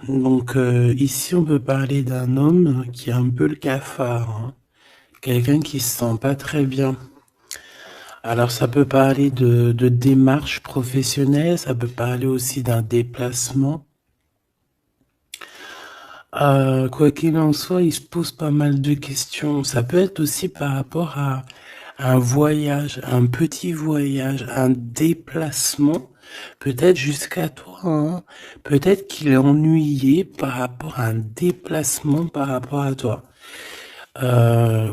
Donc ici on peut parler d'un homme qui est un peu le cafard, hein. Quelqu'un qui se sent pas très bien. Alors ça peut parler de démarche professionnelle, ça peut parler aussi d'un déplacement. Quoi qu'il en soit, il se pose pas mal de questions. Ça peut être aussi par rapport à un voyage, un petit voyage, un déplacement, peut-être jusqu'à toi, hein. Peut-être qu'il est ennuyé par rapport à un déplacement par rapport à toi.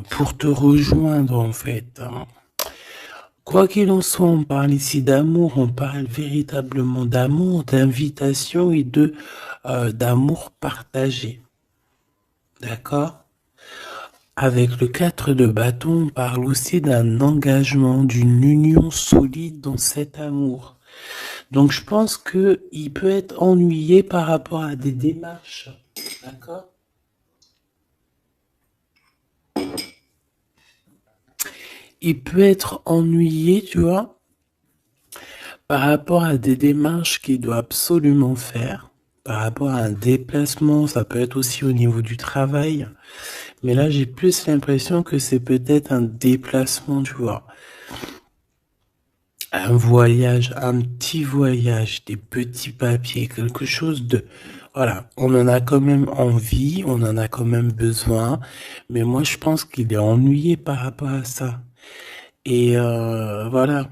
Pour te rejoindre en fait, hein. Quoi qu'il en soit, on parle ici d'amour, on parle véritablement d'amour, d'invitation et de d'amour partagé. D'accord? Avec le 4 de bâton, on parle aussi d'un engagement, d'une union solide dans cet amour. Donc je pense que il peut être ennuyé par rapport à des démarches. D'accord? Il peut être ennuyé, tu vois, par rapport à des démarches qu'il doit absolument faire. Par rapport à un déplacement, ça peut être aussi au niveau du travail. Mais là, j'ai plus l'impression que c'est peut-être un déplacement, tu vois. Un voyage, un petit voyage, des petits papiers, quelque chose de... Voilà, on en a quand même envie, on en a quand même besoin, mais moi je pense qu'il est ennuyé par rapport à ça. Et voilà,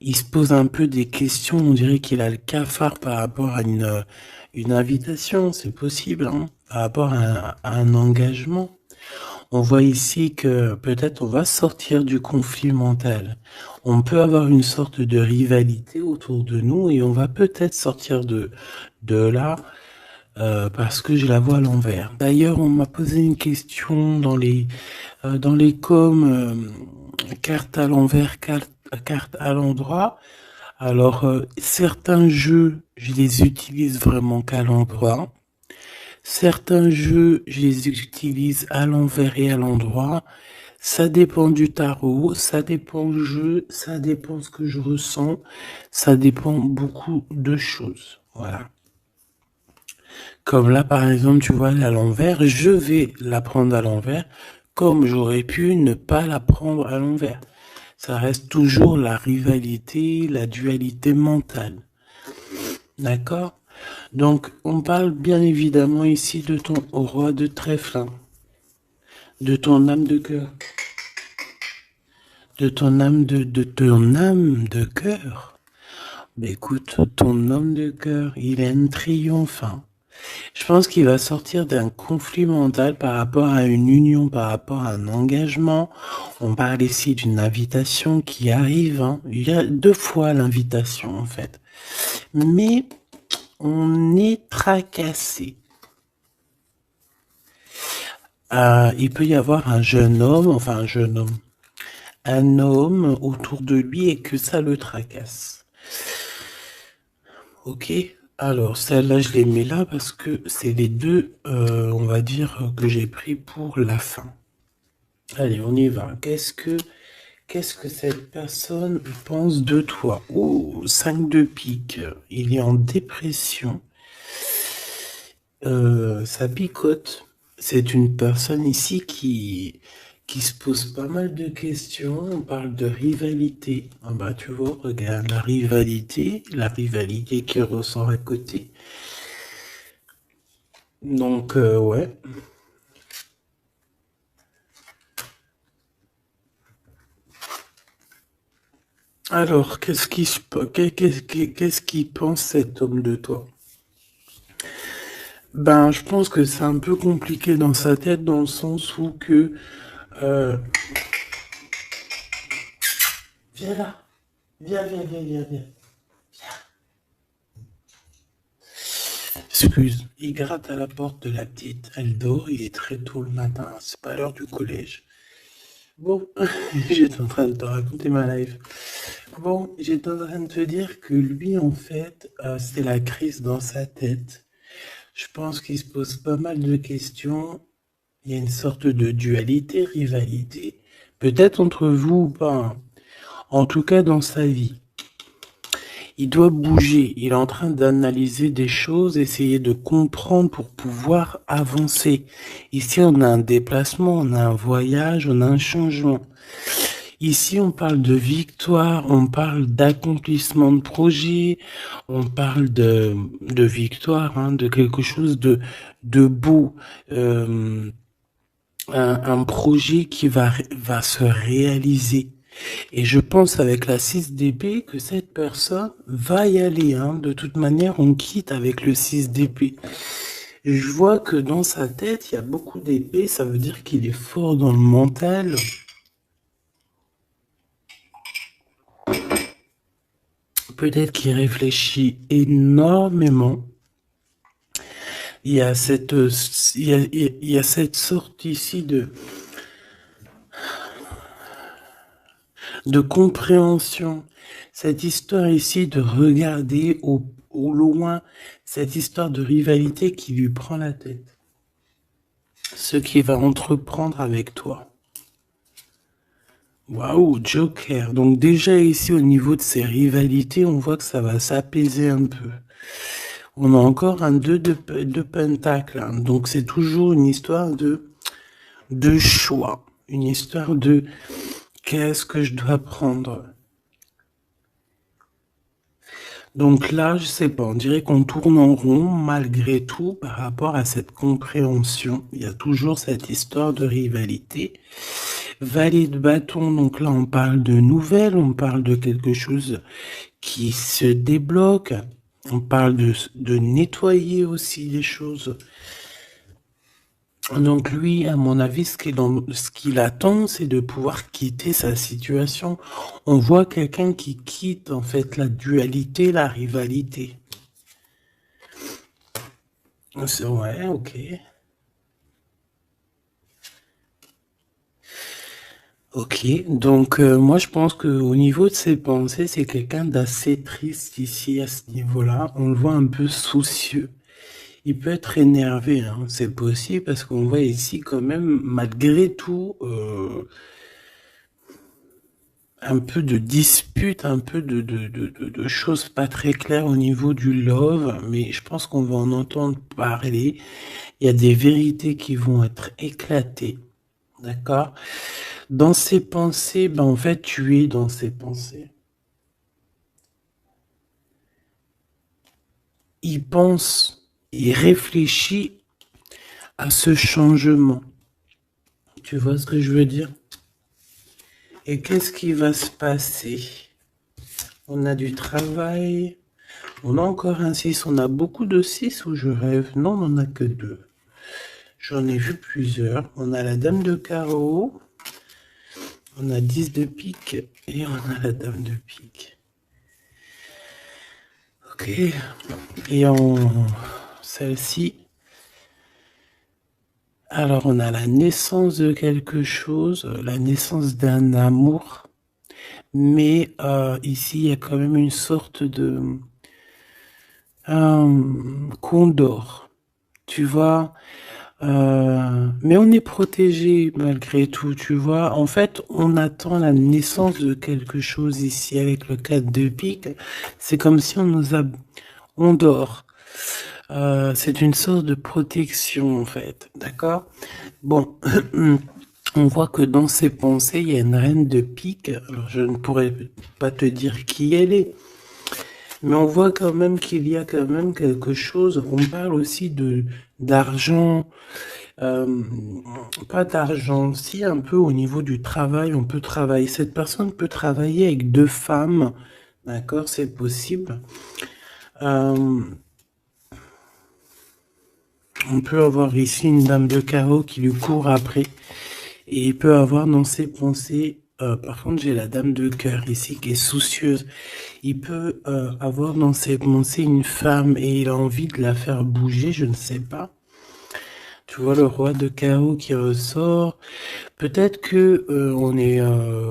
il se pose un peu des questions, on dirait qu'il a le cafard par rapport à une invitation, c'est possible, hein, par rapport à un engagement. On voit ici que peut-être on va sortir du conflit mental. On peut avoir une sorte de rivalité autour de nous et on va peut-être sortir de là parce que je la vois à l'envers. D'ailleurs, on m'a posé une question dans les coms, carte à l'envers, carte à l'endroit. Alors, certains jeux, je les utilise vraiment qu'à l'endroit. Certains jeux, je les utilise à l'envers et à l'endroit. Ça dépend du tarot, ça dépend du jeu, ça dépend ce que je ressens, ça dépend beaucoup de choses. Voilà. Comme là, par exemple, tu vois, à l'envers, je vais la prendre à l'envers, comme j'aurais pu ne pas la prendre à l'envers. Ça reste toujours la rivalité, la dualité mentale. D'accord? Donc, on parle bien évidemment ici de ton roi de trèfle, hein, de ton âme de cœur, de ton âme de cœur. Mais écoute, ton homme de cœur, il est un triomphe, hein. Je pense qu'il va sortir d'un conflit mental par rapport à une union, par rapport à un engagement. On parle ici d'une invitation qui arrive, hein. Il y a deux fois l'invitation, en fait. Mais on est tracassé. Il peut y avoir un jeune homme, enfin un homme autour de lui et que ça le tracasse. Ok, alors celle-là je les mets là parce que c'est les deux, on va dire, que j'ai pris pour la fin. Allez, on y va. Qu'est-ce que cette personne pense de toi? Oh, 5 de pique. Il est en dépression. Ça picote. C'est une personne ici qui se pose pas mal de questions. On parle de rivalité. Ah bah tu vois, regarde la rivalité qui ressort à côté. Donc ouais. Alors, qu'est-ce qu'il pense cet homme de toi? Ben, je pense que c'est un peu compliqué dans sa tête dans le sens où que euh, viens là, viens. Excuse, il gratte à la porte de la petite. Elle dort, il est très tôt le matin, c'est pas l'heure du collège. Bon, j'étais en train de te raconter ma life. Bon, j'étais en train de te dire que lui, en fait, c'est la crise dans sa tête. Je pense qu'il se pose pas mal de questions. Il y a une sorte de dualité, rivalité. Peut-être entre vous ou pas, hein. En tout cas, dans sa vie. Il doit bouger. Il est en train d'analyser des choses, essayer de comprendre pour pouvoir avancer. Ici, on a un déplacement, on a un voyage, on a un changement. Ici, on parle de victoire, on parle d'accomplissement de projet, on parle de victoire, hein, de quelque chose de beau, un projet qui va se réaliser. Et je pense avec la 6 d'épée que cette personne va y aller. Hein. De toute manière, on quitte avec le 6 d'épée. Je vois que dans sa tête, il y a beaucoup d'épées. Ça veut dire qu'il est fort dans le mental. Peut-être qu'il réfléchit énormément. Il y a il y a cette sorte ici de compréhension. Cette histoire ici de regarder au loin, cette histoire de rivalité qui lui prend la tête. Ce qu'il va entreprendre avec toi. Waouh, Joker. Donc déjà ici au niveau de ces rivalités, on voit que ça va s'apaiser un peu. On a encore un 2 de pentacle. Hein. Donc c'est toujours une histoire de choix. Une histoire de qu'est-ce que je dois prendre. Donc là, je sais pas, on dirait qu'on tourne en rond malgré tout par rapport à cette compréhension. Il y a toujours cette histoire de rivalité. Valet de bâton, donc là on parle de nouvelles, on parle de quelque chose qui se débloque, on parle de nettoyer aussi les choses. Donc lui, à mon avis, ce qu'il attend, c'est de pouvoir quitter sa situation. On voit quelqu'un qui quitte en fait la dualité, la rivalité. Ouais, ok. Ok, donc moi je pense que au niveau de ses pensées, c'est quelqu'un d'assez triste ici à ce niveau-là. On le voit un peu soucieux. Il peut être énervé, hein, c'est possible parce qu'on voit ici quand même, malgré tout, un peu de dispute, un peu de choses pas très claires au niveau du love, mais je pense qu'on va en entendre parler. Il y a des vérités qui vont être éclatées, d'accord? Dans ses pensées, ben en fait, tu es dans ses pensées. Il pense, il réfléchit à ce changement. Tu vois ce que je veux dire? Et qu'est-ce qui va se passer? On a du travail. On a encore un 6. On a beaucoup de 6 ou je rêve? Non, on n'en a que 2. J'en ai vu plusieurs. On a la dame de carreau. On a 10 de pique. Et on a la dame de pique. Ok. Et celle-ci. Alors, on a la naissance de quelque chose. La naissance d'un amour. Mais ici, il y a quand même une sorte de condor. Tu vois, mais on est protégé malgré tout, tu vois. En fait, on attend la naissance de quelque chose ici avec le 4 de pique. C'est comme si on dort. C'est une sorte de protection en fait, d'accord? Bon, on voit que dans ses pensées, il y a une reine de pique. Alors, je ne pourrais pas te dire qui elle est. Mais on voit quand même qu'il y a quand même quelque chose. On parle aussi d'argent, pas d'argent, si un peu au niveau du travail, on peut travailler. Cette personne peut travailler avec 2 femmes, d'accord, c'est possible. On peut avoir ici une dame de carreau qui lui court après. Et il peut avoir dans ses pensées, par contre j'ai la dame de cœur ici qui est soucieuse. Il peut avoir dans ses pensées une femme et il a envie de la faire bouger, je ne sais pas. Tu vois le roi de carreau qui ressort. Peut-être que on est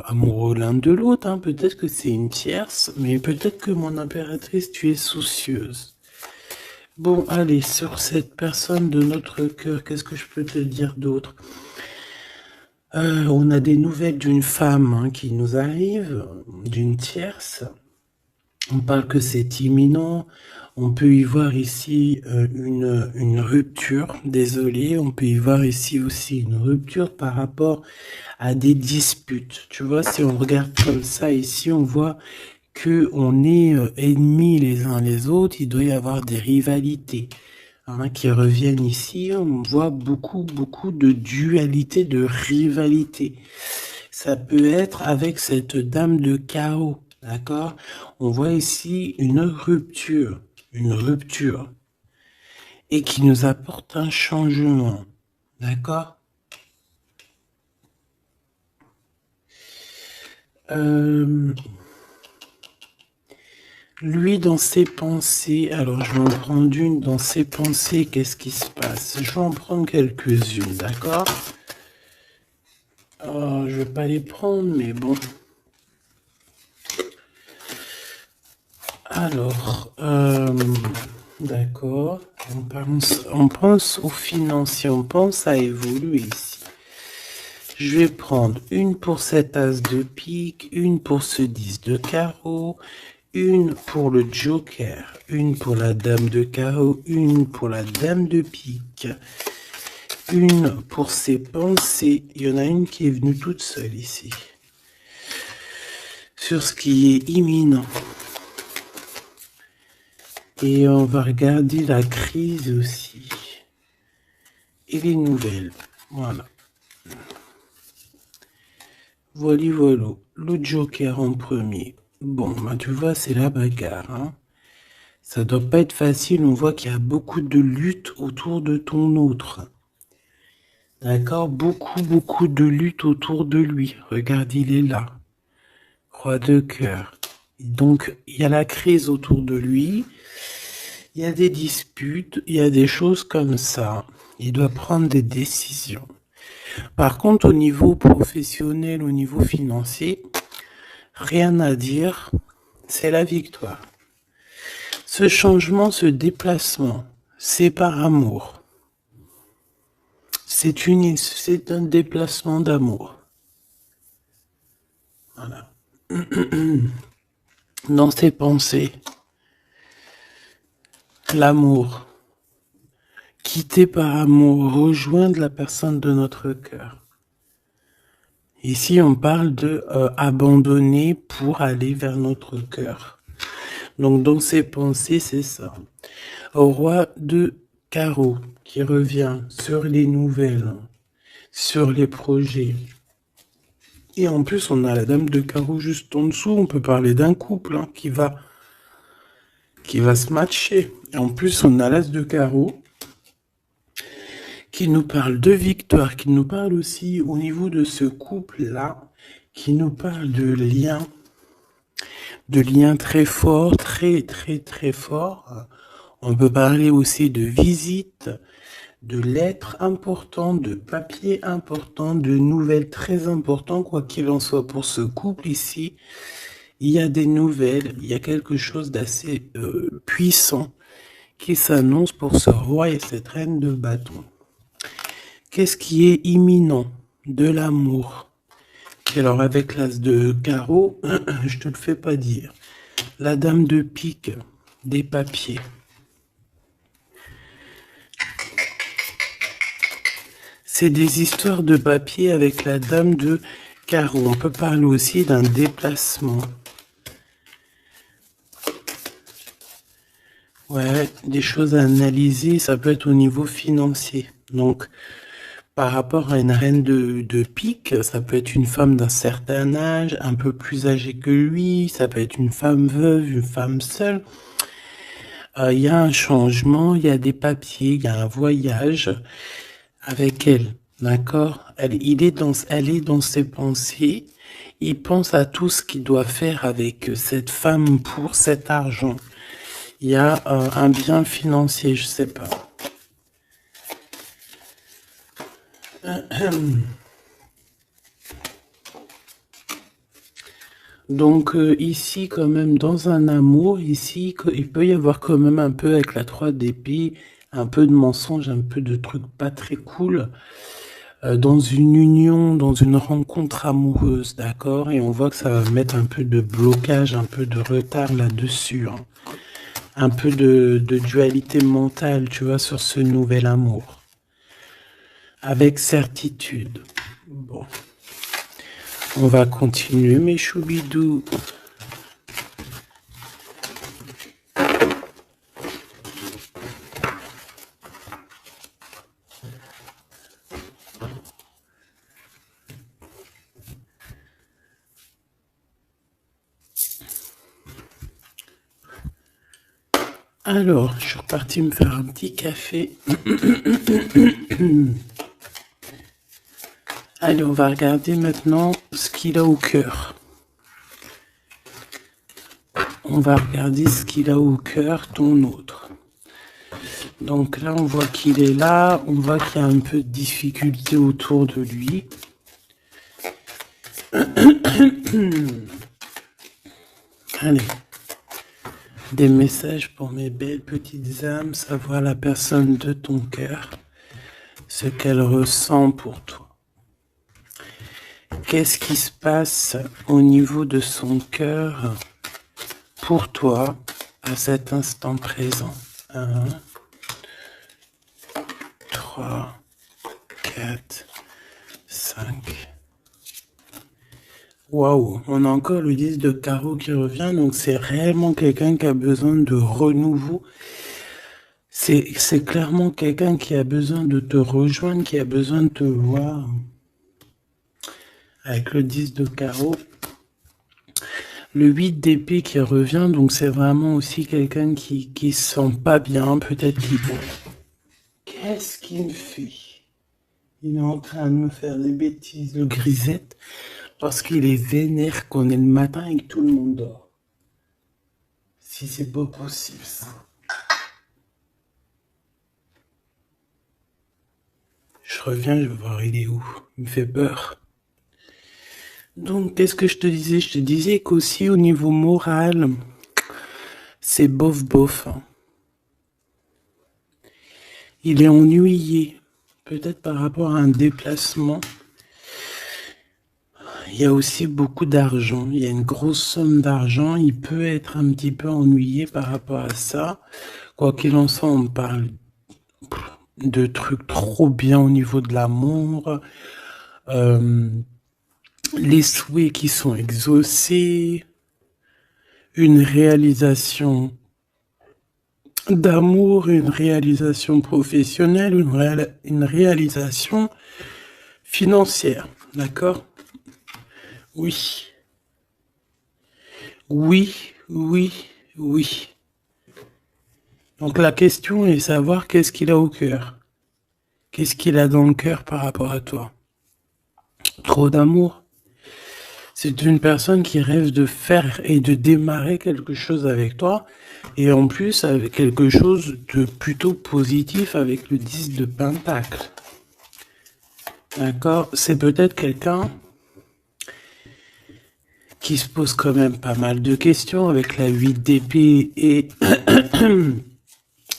amoureux l'un de l'autre, hein. Peut-être que c'est une tierce, mais peut-être que mon impératrice, tu es soucieuse. Bon, allez, sur cette personne de notre cœur, qu'est-ce que je peux te dire d'autre? On a des nouvelles d'une femme hein, qui nous arrive, d'une tierce. On parle que c'est imminent. On peut y voir ici une rupture. Désolé, on peut y voir ici aussi une rupture par rapport à des disputes. Tu vois, si on regarde comme ça ici, on voit que on est ennemis les uns les autres. Il doit y avoir des rivalités qui reviennent ici. On voit beaucoup de dualité, de rivalité. Ça peut être avec cette dame de carreau, d'accord? On voit ici une rupture, et qui nous apporte un changement, d'accord? Lui, dans ses pensées, alors je vais en prendre une dans ses pensées, qu'est-ce qui se passe? Je vais en prendre quelques-unes, d'accord? Je vais pas les prendre, mais bon. Alors, d'accord, on pense aux financiers, on pense à évoluer ici. Je vais prendre une pour cet as de pique, une pour ce 10 de carreau, une pour le joker, une pour la dame de carreau, une pour la dame de pique, une pour ses pensées. Il y en a une qui est venue toute seule ici. Sur ce qui est imminent. Et on va regarder la crise aussi. Et les nouvelles. Voilà. Voilà. Le joker en premier. Bon, bah tu vois, c'est la bagarre. Hein. Ça doit pas être facile. On voit qu'il y a beaucoup de lutte autour de ton autre. D'accord? Beaucoup de lutte autour de lui. Regarde, il est là. Roi de cœur. Donc, il y a la crise autour de lui. Il y a des disputes. Il y a des choses comme ça. Il doit prendre des décisions. Par contre, au niveau professionnel, au niveau financier, rien à dire. C'est la victoire. Ce changement, ce déplacement, c'est par amour. C'est un déplacement d'amour. Voilà. Dans ses pensées, l'amour. Quitter par amour, rejoindre la personne de notre cœur. Ici, on parle de abandonner pour aller vers notre cœur. Donc, dans ses pensées, c'est ça. Au roi de carreau qui revient sur les nouvelles, sur les projets. Et en plus, on a la dame de carreau juste en dessous. On peut parler d'un couple qui va se matcher. Et en plus, on a l'as de carreau qui nous parle de victoire, qui nous parle aussi au niveau de ce couple-là, qui nous parle de liens très forts, très forts. On peut parler aussi de visite, de lettres importantes, de papiers importants, de nouvelles très importantes, quoi qu'il en soit pour ce couple ici. Il y a des nouvelles, il y a quelque chose d'assez puissant qui s'annonce pour ce roi et cette reine de bâton. Qu'est-ce qui est imminent? De l'amour. Et alors avec l'as de carreau, je te le fais pas dire. La dame de pique, des papiers. C'est des histoires de papier avec la dame de carreau. On peut parler aussi d'un déplacement. Ouais, des choses à analyser, ça peut être au niveau financier. Donc, par rapport à une reine de pique, ça peut être une femme d'un certain âge, un peu plus âgée que lui, ça peut être une femme veuve, une femme seule. Il y a un changement, il y a des papiers, il y a un voyage avec elle, d'accord? Elle est dans ses pensées, il pense à tout ce qu'il doit faire avec cette femme pour cet argent. Il y a un bien financier, je sais pas. Donc ici quand même dans un amour, ici il peut y avoir quand même un peu avec la 3 d'épée, un peu de mensonge, un peu de trucs pas très cool. dans une union, dans une rencontre amoureuse, d'accord? Et on voit que ça va mettre un peu de blocage, un peu de retard là-dessus, hein. Un peu de dualité mentale, tu vois, sur ce nouvel amour. Avec certitude. Bon. On va continuer, mes choubidous. Alors, je suis reparti me faire un petit café. Allez, on va regarder maintenant ce qu'il a au cœur. On va regarder ce qu'il a au cœur, ton autre. Donc là, on voit qu'il est là. On voit qu'il y a un peu de difficulté autour de lui. Allez. Des messages pour mes belles petites âmes, savoir la personne de ton cœur, ce qu'elle ressent pour toi. Qu'est-ce qui se passe au niveau de son cœur pour toi à cet instant présent? 1, 3, 4, 5. Waouh, on a encore le 10 de carreau qui revient, donc c'est réellement quelqu'un qui a besoin de renouveau. C'est clairement quelqu'un qui a besoin de te rejoindre, qui a besoin de te voir. Avec le 10 de carreau. Le 8 d'épée qui revient, donc c'est vraiment aussi quelqu'un qui se sent pas bien, peut-être qu'il... Qu'est-ce qu'il me fait? Il est en train de me faire des bêtises, le grisette. Parce qu'il est vénère qu'on est le matin et que tout le monde dort. Si c'est pas possible, ça. Je reviens, je vais voir il est où. Il me fait peur. Donc, qu'est-ce que je te disais? Je te disais qu'aussi au niveau moral, c'est bof. Hein. Il est ennuyé. Peut-être par rapport à un déplacement. Il y a aussi beaucoup d'argent, il y a une grosse somme d'argent, il peut être un petit peu ennuyé par rapport à ça. Quoi qu'il en soit, on parle de trucs trop bien au niveau de l'amour, les souhaits qui sont exaucés, une réalisation d'amour, une réalisation professionnelle, une réalisation financière, d'accord? Oui. Donc la question est de savoir qu'est-ce qu'il a au cœur. Qu'est-ce qu'il a dans le cœur par rapport à toi? Trop d'amour. C'est une personne qui rêve de faire et de démarrer quelque chose avec toi. Et en plus, avec quelque chose de plutôt positif avec le 10 de Pentacle. D'accord? C'est peut-être quelqu'un qui se pose quand même pas mal de questions avec la 8 d'épée et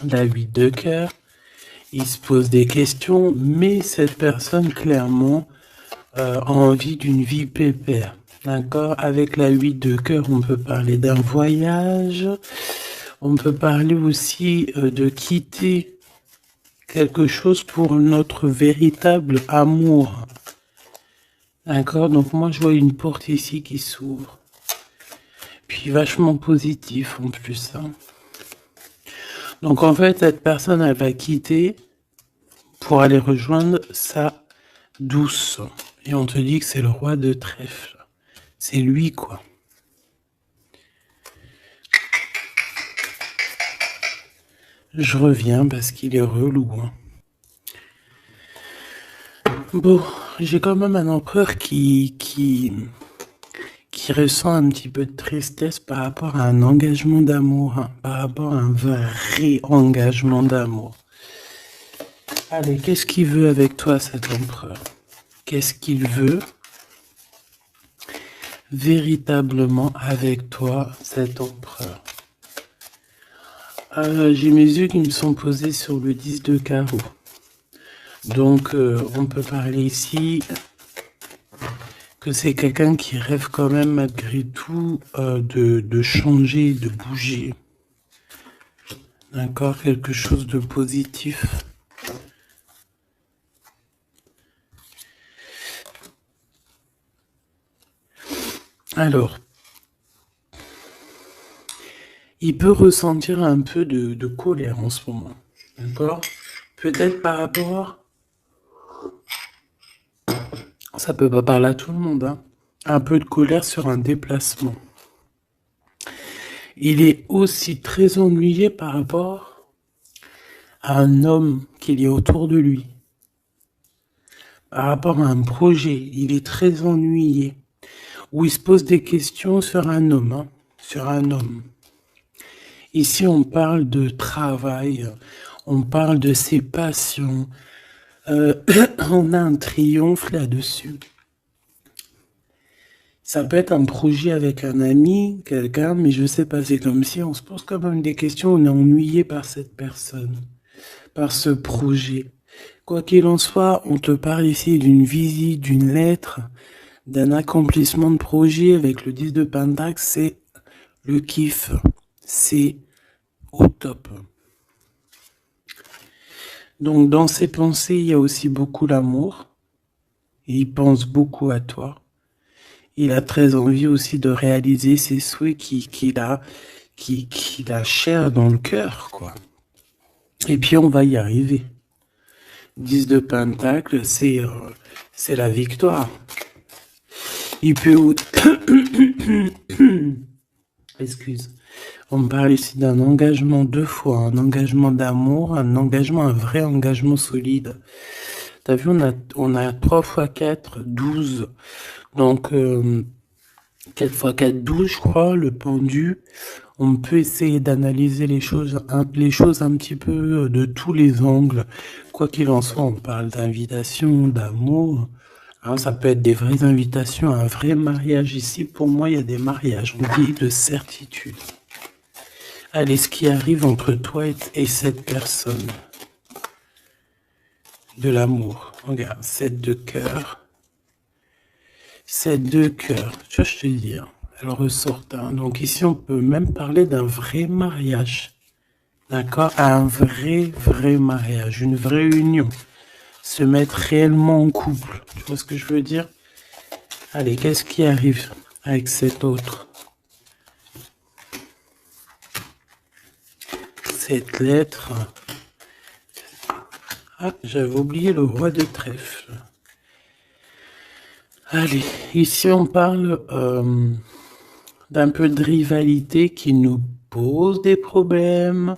la 8 de cœur. Il se pose des questions, mais cette personne clairement a envie d'une vie pépère. D'accord? Avec la 8 de cœur, on peut parler d'un voyage. On peut parler aussi de quitter quelque chose pour notre véritable amour. D'accord? Donc moi, je vois une porte ici qui s'ouvre. Puis vachement positif en plus. Hein. Donc en fait, cette personne, elle va quitter pour aller rejoindre sa douce. Et on te dit que c'est le roi de trèfle. C'est lui, quoi. Je reviens parce qu'il est relou. Hein. Bon, j'ai quand même un empereur qui ressent un petit peu de tristesse par rapport à un engagement d'amour, hein, par rapport à un vrai engagement d'amour. Allez, qu'est-ce qu'il veut avec toi, cet empereur? Qu'est-ce qu'il veut véritablement avec toi, cet empereur? J'ai mes yeux qui me sont posés sur le 10 de carreau. Donc, on peut parler ici que c'est quelqu'un qui rêve quand même malgré tout de changer, de bouger. D'accord, quelque chose de positif. Alors, il peut ressentir un peu de colère en ce moment. D'accord? Peut-être par rapport... Ça peut pas parler à tout le monde, hein. Un peu de colère sur un déplacement. Il est aussi très ennuyé par rapport à un homme qu'il y a autour de lui. Par rapport à un projet, il est très ennuyé. Ou il se pose des questions sur un homme, hein, sur un homme. Ici, on parle de travail, on parle de ses passions. On a un triomphe là-dessus. Ça peut être un projet avec un ami, quelqu'un, mais je sais pas, c'est comme si on se pose quand même des questions, on est ennuyé par cette personne, par ce projet. Quoi qu'il en soit, on te parle ici d'une visite, d'une lettre, d'un accomplissement de projet avec le 10 de Pentacle, c'est le kiff, c'est au top. Donc dans ses pensées, il y a aussi beaucoup l'amour, il pense beaucoup à toi. Il a très envie aussi de réaliser ses souhaits qu'il a cher dans le cœur, quoi. Et puis on va y arriver. 10 de Pentacle, c'est la victoire. Il peut... Excuse. On me parle ici d'un engagement 2 fois, un engagement d'amour, un engagement, un vrai engagement solide. T'as vu, on a 3 x 4, 12. Donc, 4 x 4, 12, je crois, le pendu. On peut essayer d'analyser les choses un petit peu de tous les angles. Quoi qu'il en soit, on parle d'invitation, d'amour. Hein, ça peut être des vraies invitations, un vrai mariage. Ici, pour moi, il y a des mariages. On dit de certitude. Allez, ce qui arrive entre toi et cette personne. De l'amour. Regarde, 7 de cœur. 7 de cœur. Tu vois, je te dis. Elle ressort. Hein. Donc ici, on peut même parler d'un vrai mariage. D'accord? Un vrai mariage. Une vraie union. Se mettre réellement en couple. Tu vois ce que je veux dire? Allez, qu'est-ce qui arrive avec cet autre? Cette lettre. Ah, j'avais oublié le roi de trèfle. Allez, ici on parle d'un peu de rivalité qui nous pose des problèmes.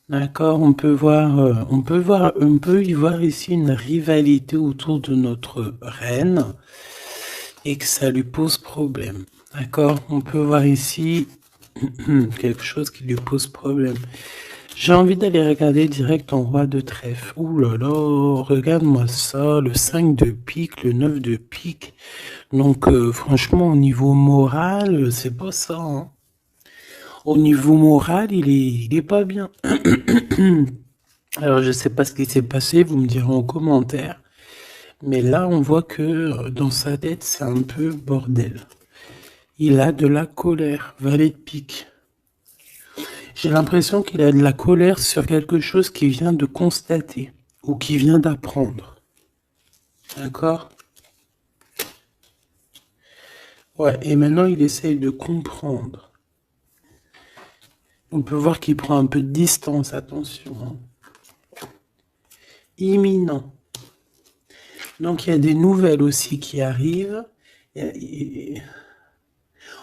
D'accord, on peut y voir ici une rivalité autour de notre reine et que ça lui pose problème. D'accord, on peut voir ici quelque chose qui lui pose problème. J'ai envie d'aller regarder direct en roi de trèfle. Ouh là là, regarde-moi ça, le 5 de pique, le 9 de pique. Donc franchement, au niveau moral, c'est pas ça. Hein. Au niveau moral, il est pas bien. Alors je sais pas ce qui s'est passé, vous me direz en commentaire. Mais là, on voit que dans sa tête, c'est un peu bordel. Il a de la colère, valet de pique. J'ai l'impression qu'il a de la colère sur quelque chose qu'il vient de constater ou qu'il vient d'apprendre. D'accord? Ouais, et maintenant il essaye de comprendre. On peut voir qu'il prend un peu de distance, attention. Hein. Imminent. Donc il y a des nouvelles aussi qui arrivent.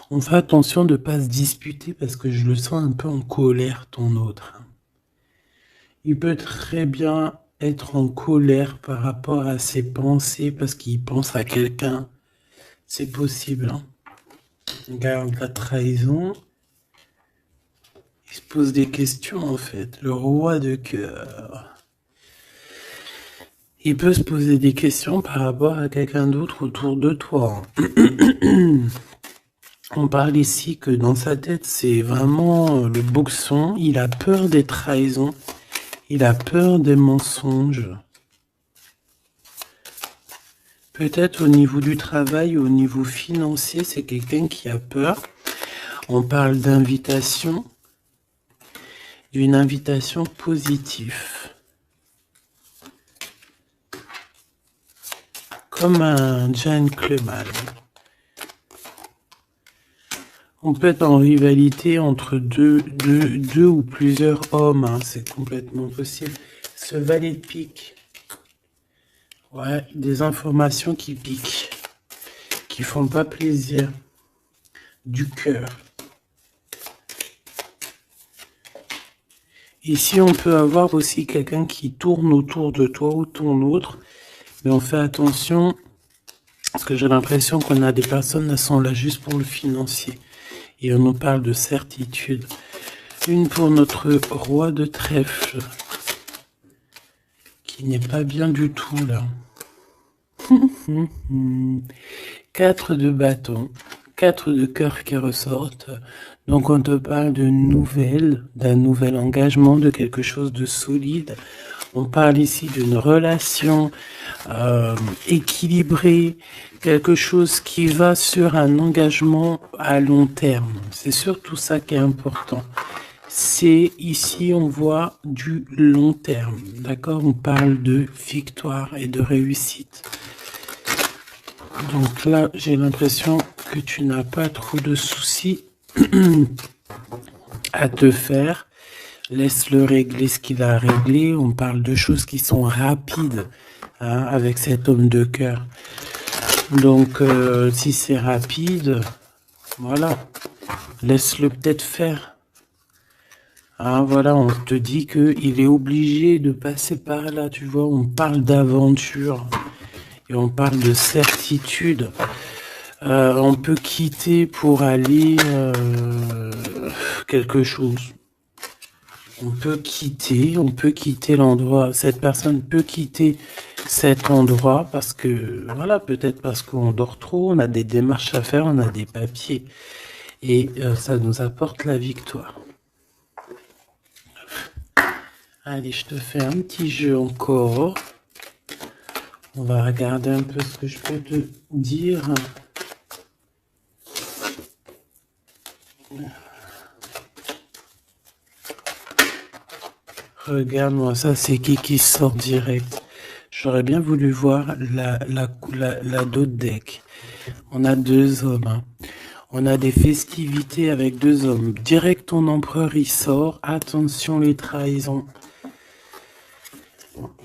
On fait attention de ne pas se disputer parce que je le sens un peu en colère, ton autre. Il peut très bien être en colère par rapport à ses pensées parce qu'il pense à quelqu'un. C'est possible. Hein. Regarde la trahison. Il se pose des questions en fait. Le roi de cœur. Il peut se poser des questions par rapport à quelqu'un d'autre autour de toi. On parle ici que dans sa tête, c'est vraiment le boxon. Il a peur des trahisons. Il a peur des mensonges. Peut-être au niveau du travail, au niveau financier, c'est quelqu'un qui a peur. On parle d'invitation, d'une invitation positive. Comme un gentleman. On peut être en rivalité entre deux ou plusieurs hommes, hein, c'est complètement possible. Ce valet de pique. Ouais, des informations qui piquent, qui font pas plaisir. Du cœur. Ici, on peut avoir aussi quelqu'un qui tourne autour de toi ou tourne autre. Mais on fait attention, parce que j'ai l'impression qu'on a des personnes qui sont là juste pour le financier. Et on nous parle de certitude. Une pour notre roi de trèfle, qui n'est pas bien du tout là. 4 de bâton, 4 de cœur qui ressortent. Donc on te parle de nouvelles, d'un nouvel engagement, de quelque chose de solide. On parle ici d'une relation équilibrée, quelque chose qui va sur un engagement à long terme. C'est surtout ça qui est important. C'est ici, on voit du long terme. D'accord? On parle de victoire et de réussite. Donc là, j'ai l'impression que tu n'as pas trop de soucis à te faire. Laisse-le régler ce qu'il a réglé. On parle de choses qui sont rapides, hein, avec cet homme de cœur. Donc, si c'est rapide, voilà, laisse-le peut-être faire. Hein, voilà, on te dit qu'il est obligé de passer par là, tu vois. On parle d'aventure et on parle de certitude. On peut quitter pour aller quelque chose. On peut quitter l'endroit. Cette personne peut quitter cet endroit parce que, voilà, peut-être parce qu'on dort trop, on a des démarches à faire, on a des papiers. Et ça nous apporte la victoire. Allez, je te fais un petit jeu encore. On va regarder un peu ce que je peux te dire. Regarde-moi ça, c'est qui sort direct. J'aurais bien voulu voir la d'autre deck. On a 2 hommes. Hein. On a des festivités avec 2 hommes. Direct, ton empereur, il sort. Attention, les trahisons.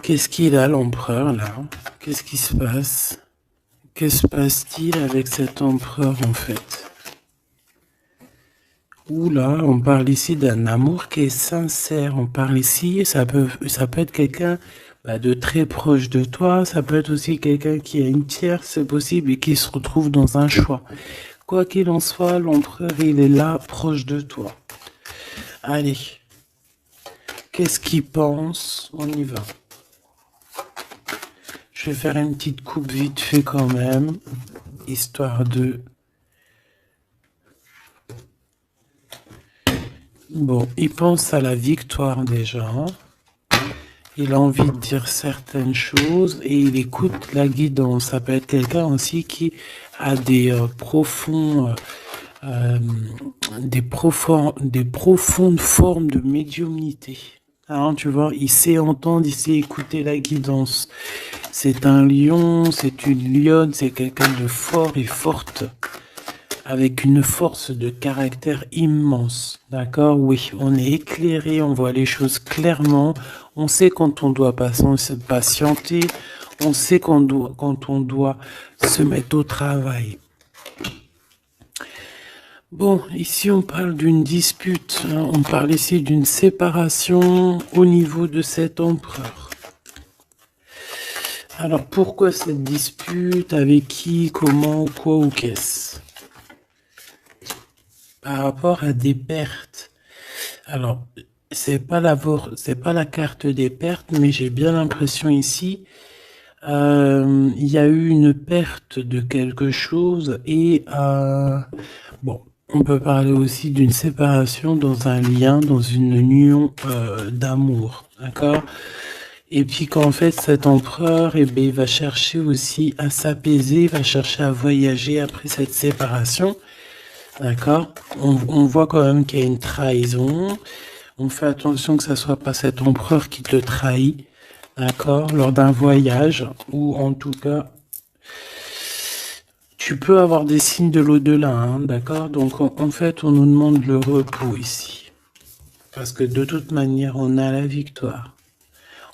Qu'est-ce qu'il a, l'empereur, là? Qu'est-ce qui se passe? Que se passe-t-il avec cet empereur, en fait? Oula, on parle ici d'un amour qui est sincère. On parle ici, ça peut être quelqu'un de très proche de toi. Ça peut être aussi quelqu'un qui a une tierce, c'est possible, et qui se retrouve dans un choix. Quoi qu'il en soit, l'empereur, il est là, proche de toi. Allez. Qu'est-ce qu'il pense? On y va. Je vais faire une petite coupe vite fait quand même, histoire de... Bon, il pense à la victoire déjà. Il a envie de dire certaines choses et il écoute la guidance. Ça peut être quelqu'un aussi qui a des profondes formes de médiumnité. Hein, tu vois, il sait entendre, il sait écouter la guidance. C'est un lion, c'est une lionne, c'est quelqu'un de fort et forte, avec une force de caractère immense. D'accord? Oui, on est éclairé, on voit les choses clairement, on sait quand on doit patienter, on sait quand on doit se mettre au travail. Bon, ici on parle d'une dispute, hein, on parle ici d'une séparation au niveau de cet empereur. Alors pourquoi cette dispute? Avec qui? Comment? Quoi ou qu'est-ce? Par rapport à des pertes. Alors, c'est pas la carte des pertes, mais j'ai bien l'impression ici, il y a eu une perte de quelque chose et bon. On peut parler aussi d'une séparation dans un lien, dans une union d'amour, d'accord? Et puis qu'en fait, cet empereur, eh ben, il va chercher aussi à s'apaiser, il va chercher à voyager après cette séparation. D'accord? On voit quand même qu'il y a une trahison. On fait attention que ça soit pas cet empereur qui te trahit. D'accord? Lors d'un voyage, ou en tout cas, tu peux avoir des signes de l'au-delà, hein, d'accord? Donc en fait, on nous demande le repos ici. Parce que de toute manière, on a la victoire.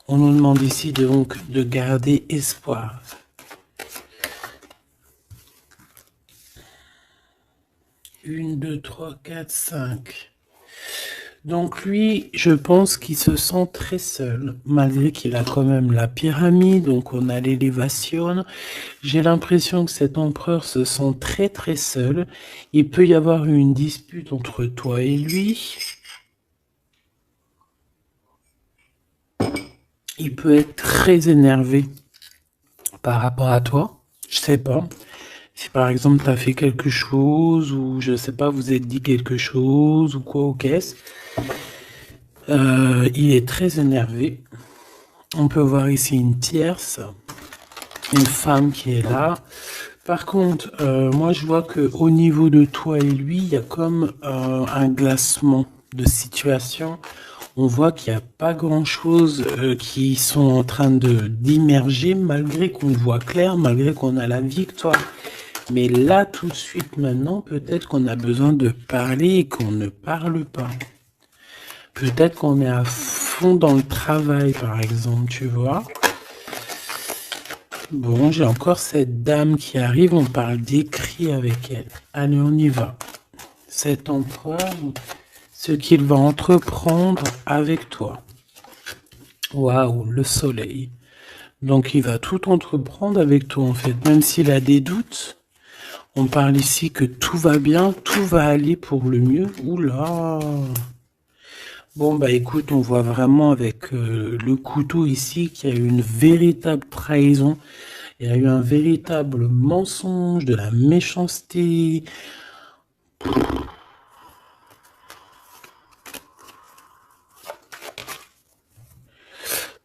On nous demande ici donc de garder espoir. Une, deux, trois, quatre, cinq. Donc lui, je pense qu'il se sent très seul, malgré qu'il a quand même la pyramide, donc on a l'élévation. J'ai l'impression que cet empereur se sent très très seul. Il peut y avoir une dispute entre toi et lui. Il peut être très énervé par rapport à toi. Je sais pas. Si par exemple tu as fait quelque chose, ou je sais pas, vous êtes dit quelque chose, ou quoi, ou qu'est-ce. Il est très énervé. On peut voir ici une tierce, une femme qui est là. Par contre, moi je vois que au niveau de toi et lui, il y a comme un glacement de situation. On voit qu'il n'y a pas grand-chose qui sont en train de d'immerger, malgré qu'on voit clair, malgré qu'on a la victoire. Mais là, tout de suite, maintenant, peut-être qu'on a besoin de parler et qu'on ne parle pas. Peut-être qu'on est à fond dans le travail, par exemple, tu vois. Bon, j'ai encore cette dame qui arrive, on parle d'écrit avec elle. Allez, on y va. Cet empereur, ce qu'il va entreprendre avec toi. Waouh, le soleil. Donc il va tout entreprendre avec toi, en fait. Même s'il a des doutes, on parle ici que tout va bien, tout va aller pour le mieux. Oula! Bon, bah écoute, on voit vraiment avec le couteau ici qu'il y a eu une véritable trahison. Il y a eu un véritable mensonge, de la méchanceté.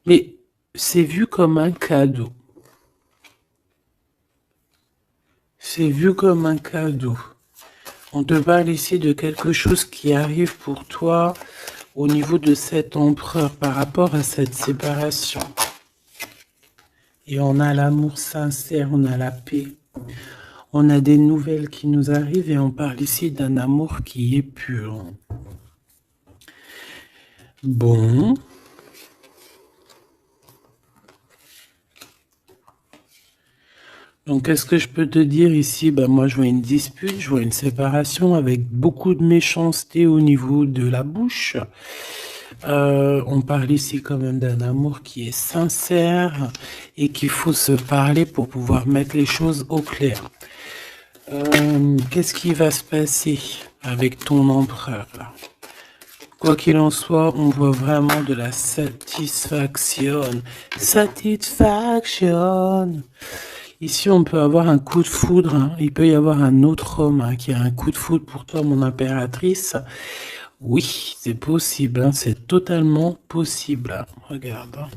Mais c'est vu comme un cadeau. C'est vu comme un cadeau. On te parle ici de quelque chose qui arrive pour toi au niveau de cet empereur par rapport à cette séparation. Et on a l'amour sincère, on a la paix. On a des nouvelles qui nous arrivent et on parle ici d'un amour qui est pur. Bon. Donc, qu'est-ce que je peux te dire ici? Ben, moi, je vois une dispute, je vois une séparation avec beaucoup de méchanceté au niveau de la bouche. On parle ici quand même d'un amour qui est sincère et qu'il faut se parler pour pouvoir mettre les choses au clair. Qu'est-ce qui va se passer avec ton empereur là? Quoi qu'il en soit, on voit vraiment de la satisfaction. Satisfaction. Ici, on peut avoir un coup de foudre. Hein. Il peut y avoir un autre homme hein, qui a un coup de foudre pour toi, mon impératrice. Oui, c'est possible. Hein. C'est totalement possible. Regarde. Hein.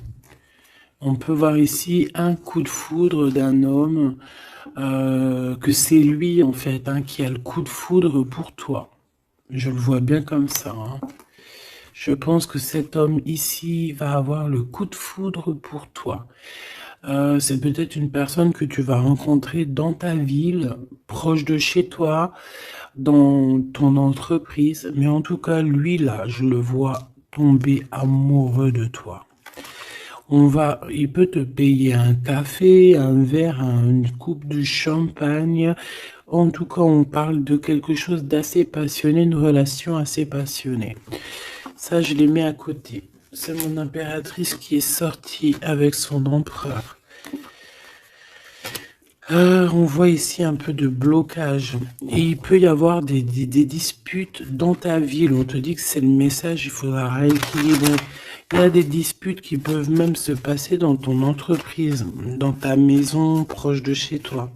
On peut voir ici un coup de foudre d'un homme, que c'est lui, en fait, hein, qui a le coup de foudre pour toi. Je le vois bien comme ça. Hein. Je pense que cet homme ici va avoir le coup de foudre pour toi. C'est peut-être une personne que tu vas rencontrer dans ta ville, proche de chez toi, dans ton entreprise. Mais en tout cas, lui, là, je le vois tomber amoureux de toi. Il peut te payer un café, un verre, une coupe de champagne. En tout cas, on parle de quelque chose d'assez passionné, une relation assez passionnée. Ça, je les mets à côté. C'est mon impératrice qui est sortie avec son empereur. On voit ici un peu de blocage. Et il peut y avoir des disputes dans ta ville. On te dit que c'est le message, il faudra rééquilibrer. Il y a des disputes qui peuvent même se passer dans ton entreprise, dans ta maison, proche de chez toi.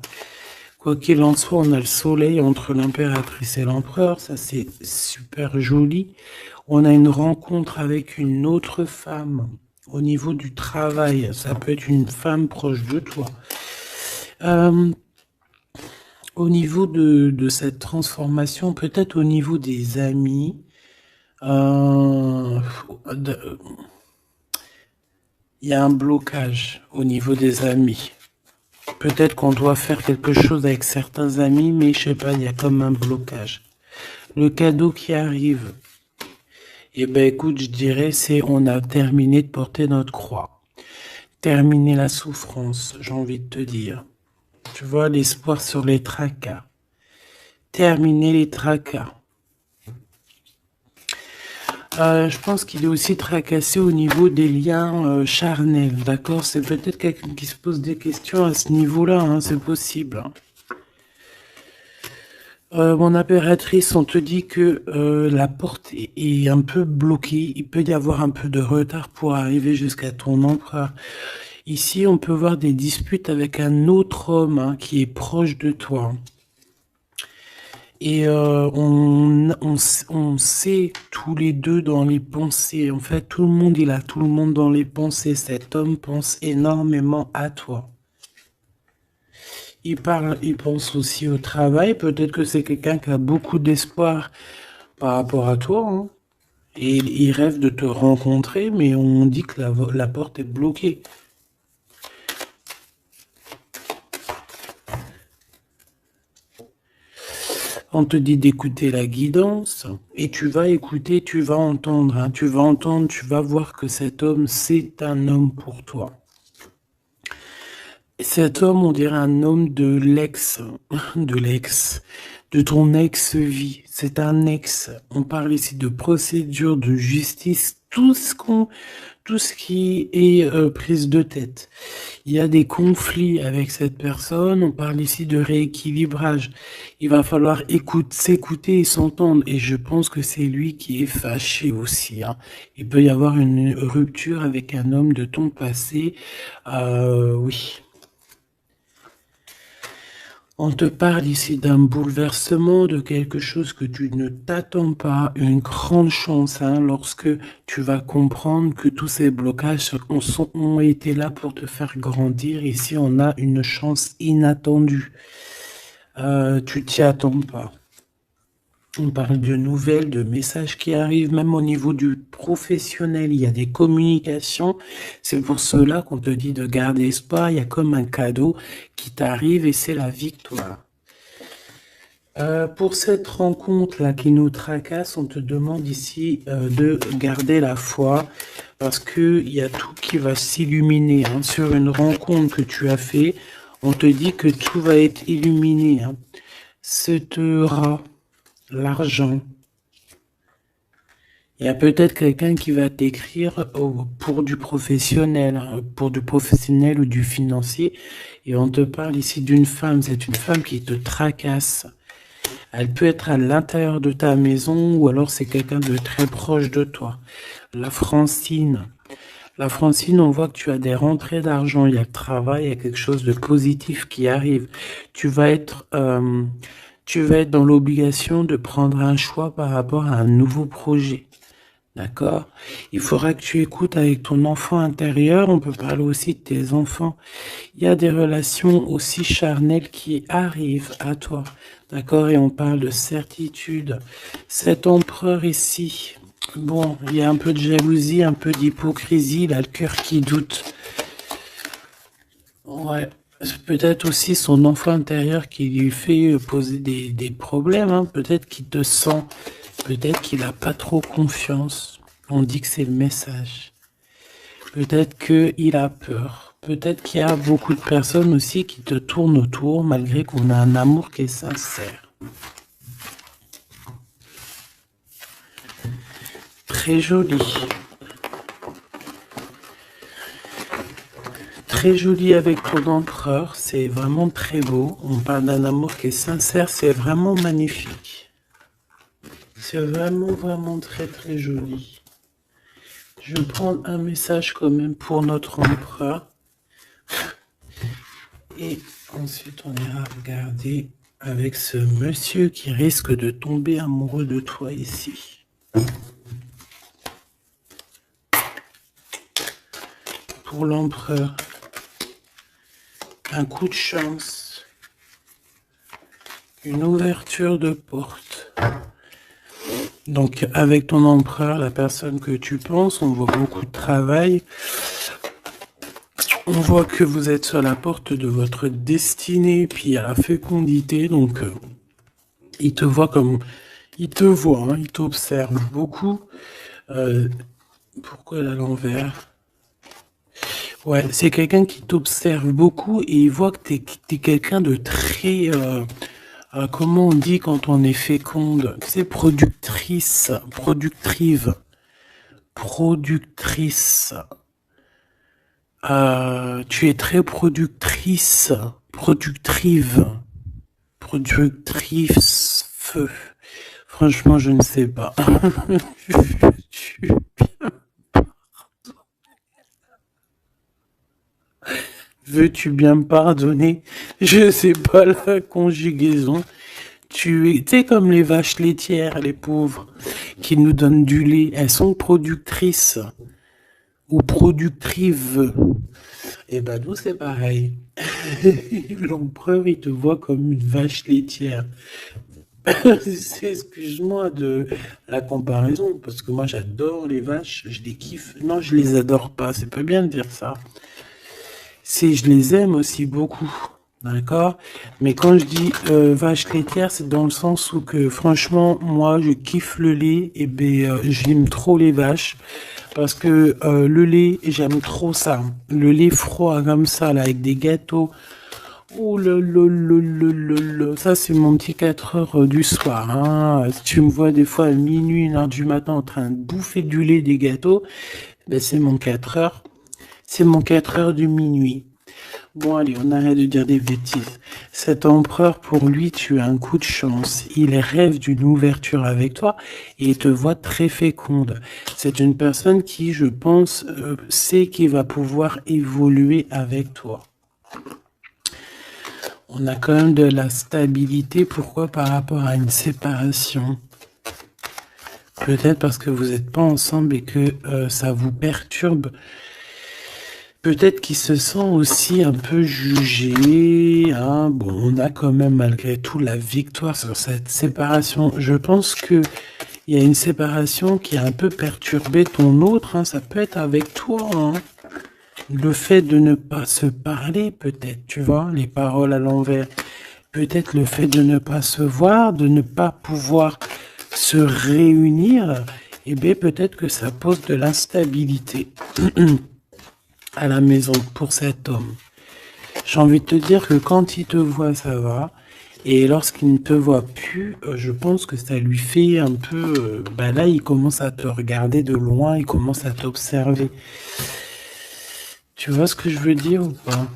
Quoi qu'il en soit, on a le soleil entre l'impératrice et l'empereur. Ça, c'est super joli. On a une rencontre avec une autre femme Au niveau du travail, ça peut être une femme proche de toi. Euh, Au niveau de cette transformation, peut-être au niveau des amis, euh, de- il y a un blocage au niveau des amis. Peut-être qu'on doit faire quelque chose avec certains amis, mais je sais pas, il y a comme un blocage. Le cadeau qui arrive, eh ben écoute, je dirais, c'est on a terminé de porter notre croix. Terminer la souffrance, j'ai envie de te dire. Tu vois, l'espoir sur les tracas. Terminer les tracas. Je pense qu'il est aussi tracassé au niveau des liens charnels, d'accord? C'est peut-être quelqu'un qui se pose des questions à ce niveau-là, hein, c'est possible. Hein. Mon impératrice, on te dit que la porte est un peu bloquée. Il peut y avoir un peu de retard pour arriver jusqu'à ton empereur. Ici, on peut voir des disputes avec un autre homme hein, qui est proche de toi. Et on sait tous les deux dans les pensées. En fait, tout le monde, il a tout le monde dans les pensées. Cet homme pense énormément à toi. Il pense aussi au travail. Peut-être que c'est quelqu'un qui a beaucoup d'espoir par rapport à toi. Hein. Et il rêve de te rencontrer, mais on dit que la porte est bloquée. On te dit d'écouter la guidance et tu vas écouter, tu vas entendre, hein, tu vas entendre, tu vas voir que cet homme, c'est un homme pour toi. Cet homme, on dirait un homme de ton ex-vie. C'est un ex. On parle ici de procédure, de justice, tout ce qui est prise de tête. Il y a des conflits avec cette personne. On parle ici de rééquilibrage. Il va falloir s'écouter et s'entendre. Et je pense que c'est lui qui est fâché aussi. Hein. Il peut y avoir une rupture avec un homme de ton passé. Oui. On te parle ici d'un bouleversement, de quelque chose que tu ne t'attends pas, une grande chance hein, lorsque tu vas comprendre que tous ces blocages ont été là pour te faire grandir. Ici, on a une chance inattendue. Tu t'y attends pas. On parle de nouvelles, de messages qui arrivent, même au niveau du professionnel. Il y a des communications. C'est pour cela qu'on te dit de garder espoir. Il y a comme un cadeau qui t'arrive et c'est la victoire. Pour cette rencontre-là qui nous tracasse, on te demande ici de garder la foi parce qu'il y a tout qui va s'illuminer. Hein. Sur une rencontre que tu as fait, on te dit que tout va être illuminé. Hein. Cette rat, l'argent. Il y a peut-être quelqu'un qui va t'écrire pour du professionnel, hein, pour du professionnel ou du financier. Et on te parle ici d'une femme. C'est une femme qui te tracasse. Elle peut être à l'intérieur de ta maison ou alors c'est quelqu'un de très proche de toi. La Francine. La Francine, on voit que tu as des rentrées d'argent, il y a le travail, il y a quelque chose de positif qui arrive. Tu vas être, tu vas être dans l'obligation de prendre un choix par rapport à un nouveau projet. D'accord? Il faudra que tu écoutes avec ton enfant intérieur. On peut parler aussi de tes enfants. Il y a des relations aussi charnelles qui arrivent à toi. D'accord? Et on parle de certitude. Cet empereur ici, bon, il y a un peu de jalousie, un peu d'hypocrisie, il a le cœur qui doute. Ouais. Peut-être aussi son enfant intérieur qui lui fait poser des problèmes. Hein. Peut-être qu'il te sent. Peut-être qu'il n'a pas trop confiance. On dit que c'est le message. Peut-être qu'il a peur. Peut-être qu'il y a beaucoup de personnes aussi qui te tournent autour malgré qu'on a un amour qui est sincère. Très joli. Très joli avec ton empereur. C'est vraiment très beau. On parle d'un amour qui est sincère. C'est vraiment magnifique. C'est vraiment, vraiment très, très joli. Je vais prendre un message quand même pour notre empereur. Et ensuite, on ira regarder avec ce monsieur qui risque de tomber amoureux de toi ici. pour l'empereur. Un coup de chance. Une ouverture de porte. Donc, avec ton empereur, la personne que tu penses, on voit beaucoup de travail. On voit que vous êtes sur la porte de votre destinée, puis à la fécondité. Donc, il te voit comme... Il te voit, hein, il t'observe beaucoup. Pourquoi elle est à l'envers? Ouais, c'est quelqu'un qui t'observe beaucoup et il voit que t'es quelqu'un de très... comment on dit quand on est féconde? C'est productrice, productrive, productrice. Tu es très productrice, productrive, productrice, feu. Franchement, je ne sais pas. Veux-tu bien me pardonner? Je sais pas la conjugaison. Tu sais, comme les vaches laitières, les pauvres, qui nous donnent du lait. Elles sont productrices ou productrives. Et ben nous, c'est pareil. L'empereur, il te voit comme une vache laitière. Excuse-moi de la comparaison, parce que moi, j'adore les vaches, je les kiffe. Non, je les adore pas, c'est pas bien de dire ça. Je les aime aussi beaucoup. D'accord? Mais quand je dis vache laitière, c'est dans le sens où que franchement, moi, je kiffe le lait et ben j'aime trop les vaches parce que le lait, j'aime trop ça. Le lait froid comme ça, là, avec des gâteaux. Oh ça c'est mon petit 4 heures du soir. Hein. Si tu me vois des fois à minuit, 1 heure du matin en train de bouffer du lait, des gâteaux, ben c'est mon 4 heures. C'est mon 4 heures du minuit. Bon, allez, on arrête de dire des bêtises. Cet empereur, pour lui, tu as un coup de chance. Il rêve d'une ouverture avec toi et il te voit très féconde. C'est une personne qui, je pense, sait qu'il va pouvoir évoluer avec toi. On a quand même de la stabilité. Pourquoi? Par rapport à une séparation. Peut-être parce que vous n'êtes pas ensemble et que ça vous perturbe. Peut-être qu'il se sent aussi un peu jugé. Hein. Bon, on a quand même malgré tout la victoire sur cette séparation. Je pense que il y a une séparation qui a un peu perturbé ton autre. Hein. Ça peut être avec toi. Hein. Le fait de ne pas se parler, peut-être, tu vois, les paroles à l'envers. Peut-être le fait de ne pas se voir, de ne pas pouvoir se réunir. Eh bien, peut-être que ça pose de l'instabilité. À la maison pour cet homme. J'ai envie de te dire que quand il te voit, ça va. Et lorsqu'il ne te voit plus, je pense que ça lui fait un peu... là, il commence à te regarder de loin, il commence à t'observer. Tu vois ce que je veux dire ou pas?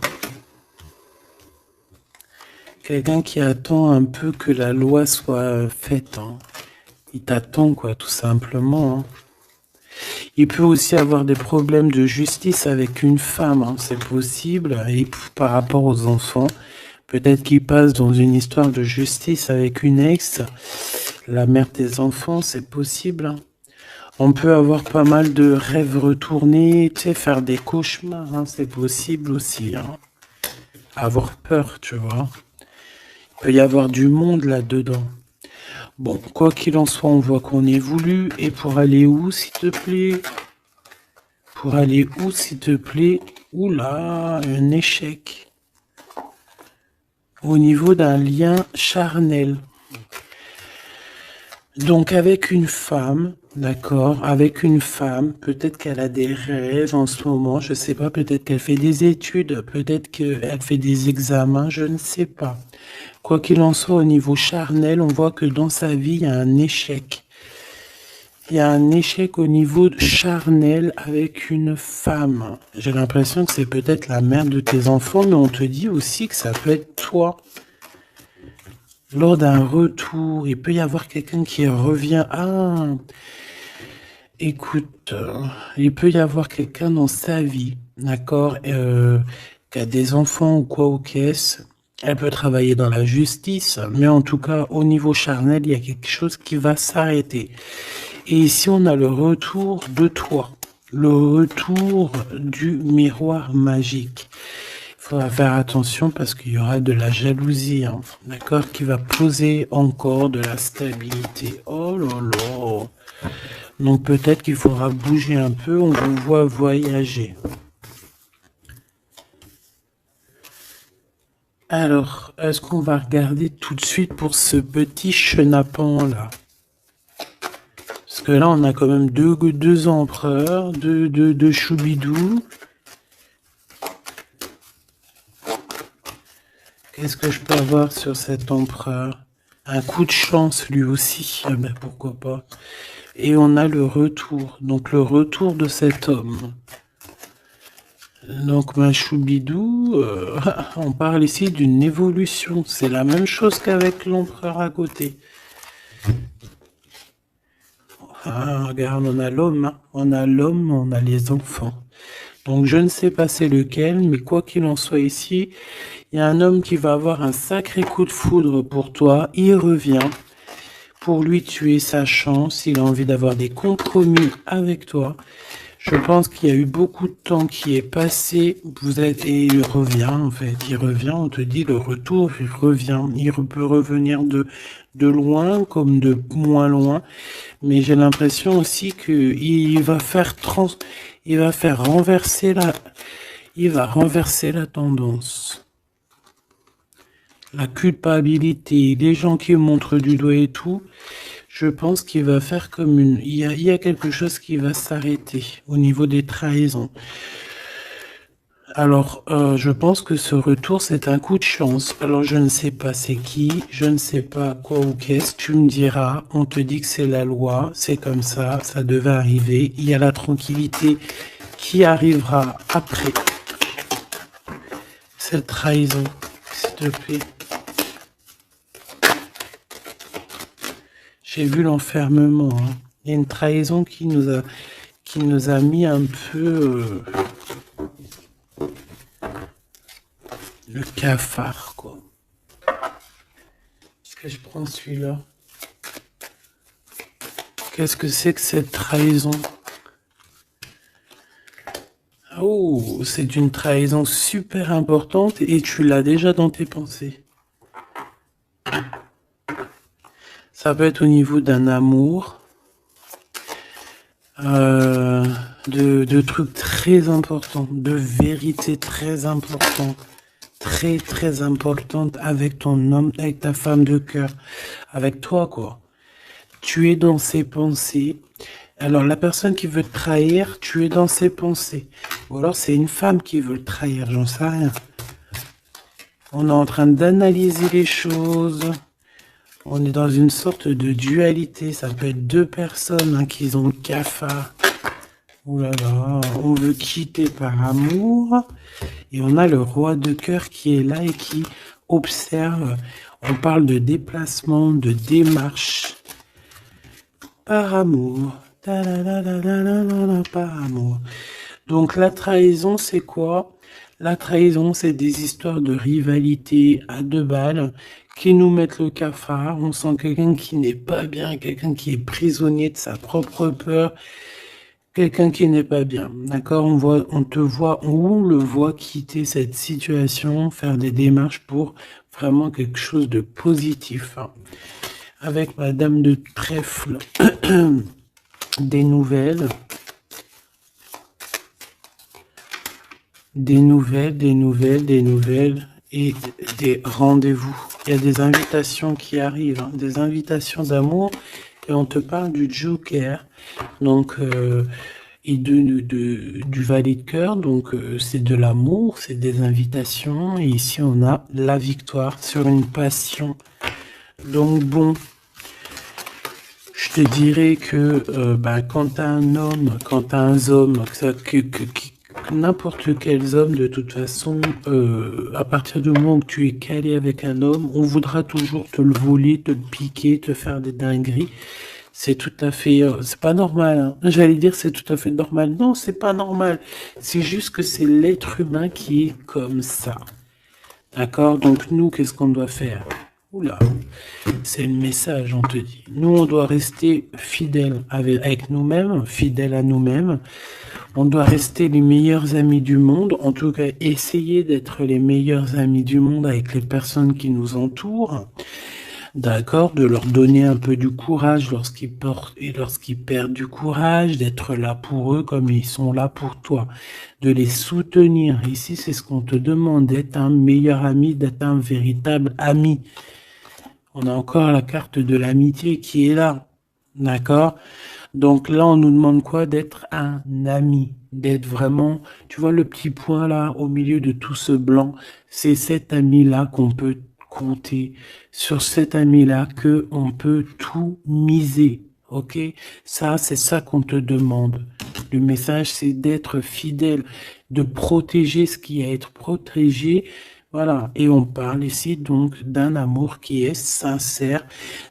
Quelqu'un qui attend un peu que la loi soit faite. Hein. Il t'attend, quoi, tout simplement. Hein. Il peut aussi avoir des problèmes de justice avec une femme, hein, c'est possible. Et par rapport aux enfants, peut-être qu'il passe dans une histoire de justice avec une ex, la mère des enfants, c'est possible. Hein. On peut avoir pas mal de rêves retournés, tu sais, faire des cauchemars, hein, c'est possible aussi. Hein. Avoir peur, tu vois. Il peut y avoir du monde là-dedans. Bon, quoi qu'il en soit, on voit qu'on évolue. Et pour aller où, s'il te plaît? Pour aller où, s'il te plaît? Oula, un échec. Au niveau d'un lien charnel. Donc avec une femme, d'accord, avec une femme, peut-être qu'elle a des rêves en ce moment, je sais pas, peut-être qu'elle fait des études, peut-être qu'elle fait des examens, je ne sais pas. Quoi qu'il en soit, au niveau charnel, on voit que dans sa vie, il y a un échec. Il y a un échec au niveau charnel avec une femme. J'ai l'impression que c'est peut-être la mère de tes enfants, mais on te dit aussi que ça peut être toi. Lors d'un retour, il peut y avoir quelqu'un qui revient. Ah, écoute, il peut y avoir quelqu'un dans sa vie, d'accord, qui a des enfants ou quoi ou qu'est-ce. Elle peut travailler dans la justice, mais en tout cas, au niveau charnel, il y a quelque chose qui va s'arrêter. Et ici, on a le retour de toi. le retour du miroir magique. Il faudra faire attention parce qu'il y aura de la jalousie, hein, d'accord, qui va poser encore de la stabilité. Oh là là. Donc peut-être qu'il faudra bouger un peu, on vous voit voyager. Alors, est-ce qu'on va regarder tout de suite pour ce petit chenapan là? Parce que là, on a quand même deux empereurs, deux choubidous. Qu'est-ce que je peux avoir sur cet empereur? Un coup de chance lui aussi, ah ben pourquoi pas. Et on a le retour, donc le retour de cet homme. Donc ma choubidou, on parle ici d'une évolution. C'est la même chose qu'avec l'empereur à côté. Ah, regarde, on a l'homme, hein. On a l'homme, on a les enfants. Donc je ne sais pas c'est lequel, mais quoi qu'il en soit ici, il y a un homme qui va avoir un sacré coup de foudre pour toi. Il revient. Pour lui, tu es sa chance. Il a envie d'avoir des compromis avec toi. Je pense qu'il y a eu beaucoup de temps qui est passé. Et il revient, en fait. Il revient, on te dit le retour, il revient. Il peut revenir de loin comme de moins loin. Mais j'ai l'impression aussi qu'il va faire renverser la tendance. La culpabilité, les gens qui montrent du doigt et tout, je pense qu'il va faire comme il y a quelque chose qui va s'arrêter au niveau des trahisons. Alors, je pense que ce retour, c'est un coup de chance. Alors, je ne sais pas c'est qui, je ne sais pas quoi ou qu'est-ce, tu me diras, on te dit que c'est la loi, c'est comme ça devait arriver, il y a la tranquillité qui arrivera après cette trahison, s'il te plaît. J'ai vu l'enfermement, hein. Il y a une trahison qui nous a mis un peu le cafard, quoi. Est-ce que je prends celui-là? Qu'est-ce que c'est que cette trahison? Oh, c'est une trahison super importante et tu l'as déjà dans tes pensées. Ça peut être au niveau d'un amour, de trucs très importants, de vérités très importantes, très importantes avec ton homme, avec ta femme de cœur, avec toi, quoi. Tu es dans ses pensées. Alors, la personne qui veut te trahir, tu es dans ses pensées. Ou alors, c'est une femme qui veut le trahir, j'en sais rien. On est en train d'analyser les choses. On est dans une sorte de dualité. Ça peut être deux personnes, hein, qui ont le cafard. Ouh là là, on veut quitter par amour. Et on a le roi de cœur qui est là et qui observe. On parle de déplacement, de démarche. Par amour. Par amour. Donc la trahison, c'est quoi? La trahison, c'est des histoires de rivalité à deux balles qui nous mettent le cafard. On sent quelqu'un qui n'est pas bien, quelqu'un qui est prisonnier de sa propre peur, quelqu'un qui n'est pas bien. D'accord? On le voit quitter cette situation, faire des démarches pour vraiment quelque chose de positif, hein. Avec Madame de Trèfle, des nouvelles. Des nouvelles et des rendez-vous. Il y a des invitations qui arrivent, hein, des invitations d'amour et on te parle du Joker, donc et du valet de cœur, donc c'est de l'amour, c'est des invitations et ici on a la victoire sur une passion. Donc bon, je te dirais que quand t'as un homme, quand t'as un homme, n'importe quel homme, de toute façon, à partir du moment où tu es calé avec un homme, on voudra toujours te le voler, te le piquer, te faire des dingueries. C'est tout à fait, c'est pas normal, hein. J'allais dire c'est tout à fait normal. Non, c'est pas normal. C'est juste que c'est l'être humain qui est comme ça. D'accord? Donc nous, qu'est-ce qu'on doit faire? Oula, c'est le message, on te dit. Nous, on doit rester fidèles avec nous-mêmes, fidèles à nous-mêmes. On doit rester les meilleurs amis du monde, en tout cas essayer d'être les meilleurs amis du monde avec les personnes qui nous entourent. D'accord, de leur donner un peu du courage lorsqu'ils portent et lorsqu'ils perdent du courage, d'être là pour eux comme ils sont là pour toi, de les soutenir. Ici, c'est ce qu'on te demande, d'être un meilleur ami, d'être un véritable ami. On a encore la carte de l'amitié qui est là, d'accord? Donc là, on nous demande quoi? D'être un ami, d'être vraiment, tu vois le petit point là au milieu de tout ce blanc, c'est cet ami-là qu'on peut compter, sur cet ami-là que on peut tout miser, ok? Ça, c'est ça qu'on te demande. Le message, c'est d'être fidèle, de protéger ce qui est à être protégé. Voilà, et on parle ici donc d'un amour qui est sincère,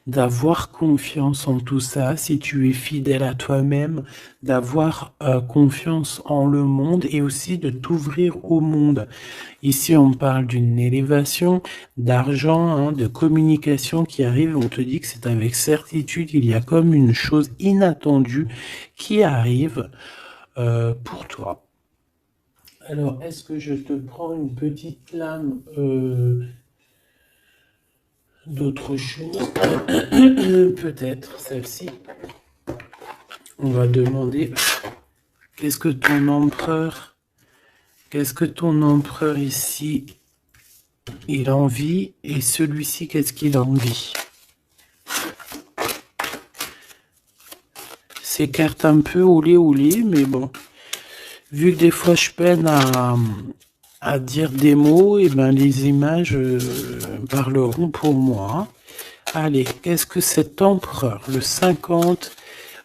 d'avoir confiance en tout ça, si tu es fidèle à toi-même, d'avoir confiance en le monde et aussi de t'ouvrir au monde. Ici, on parle d'une élévation, d'argent, hein, de communication qui arrive. On te dit que c'est avec certitude, il y a comme une chose inattendue qui arrive pour toi. Alors, est-ce que je te prends une petite lame d'autre chose? Peut-être celle-ci. On va demander qu'est-ce que ton empereur ici, il envie et celui-ci, qu'est-ce qu'il envie? Ces cartes un peu olé, mais bon. Vu que des fois je peine à dire des mots, et ben les images parleront pour moi. Allez, qu'est-ce que cet empereur, le 50,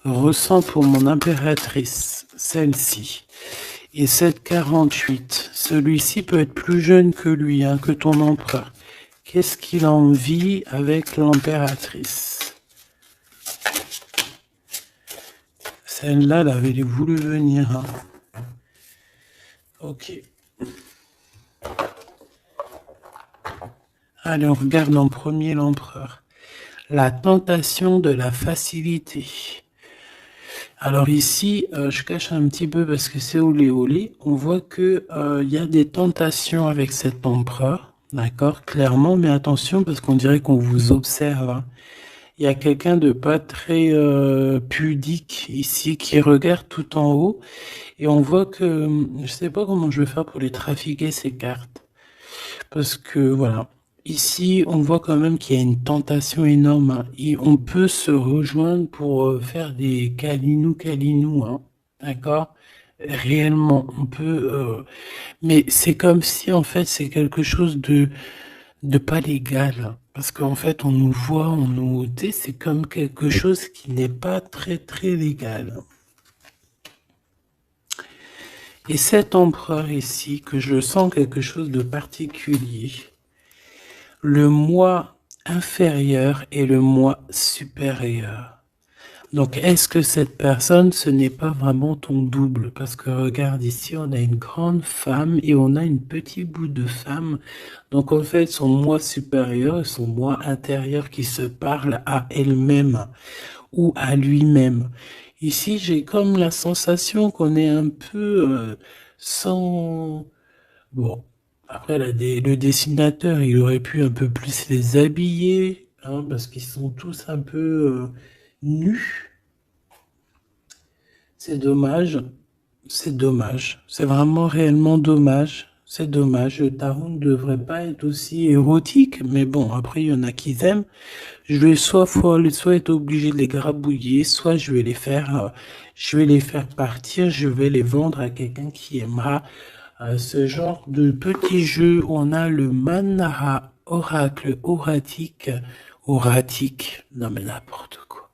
ressent pour mon impératrice, celle-ci? Et cette 48, celui-ci peut être plus jeune que lui, hein, que ton empereur. Qu'est-ce qu'il en vit avec l'impératrice? Celle-là, elle avait voulu venir. Hein. Ok. Allez, on regarde en premier l'empereur. La tentation de la facilité. Alors ici, je cache un petit peu parce que c'est olé. On voit que y a des tentations avec cet empereur, d'accord, clairement, mais attention parce qu'on dirait qu'on vous observe. Hein. Il y a quelqu'un de pas très pudique ici qui regarde tout en haut et on voit que je sais pas comment je vais faire pour les trafiquer ces cartes parce que voilà. Ici, on voit quand même qu'il y a une tentation énorme. Hein. Et on peut se rejoindre pour faire des câlinous, hein. D'accord? Réellement, on peut... Mais c'est comme si, en fait, c'est quelque chose de pas légal. Hein. Parce qu'en fait, on nous voit, on nous... Tu sais, c'est comme quelque chose qui n'est pas très, très légal. Et cet empereur ici, que je sens quelque chose de particulier... Le moi inférieur et le moi supérieur. Donc, est-ce que cette personne, ce n'est pas vraiment ton double? Parce que regarde ici, on a une grande femme et on a une petite bout de femme. Donc, en fait, son moi supérieur et son moi intérieur qui se parlent à elle-même ou à lui-même. Ici, j'ai comme la sensation qu'on est un peu sans... Bon, après, le dessinateur, il aurait pu un peu plus les habiller, hein, parce qu'ils sont tous un peu nus. C'est dommage. C'est dommage. C'est vraiment réellement dommage. C'est dommage. Le tarot ne devrait pas être aussi érotique, mais bon, après, il y en a qui aiment. Je vais soit être obligé de les grabouiller, soit je vais les faire partir, je vais les vendre à quelqu'un qui aimera ce genre de petit jeu. On a le Manara Oracle Oratique, non mais n'importe quoi.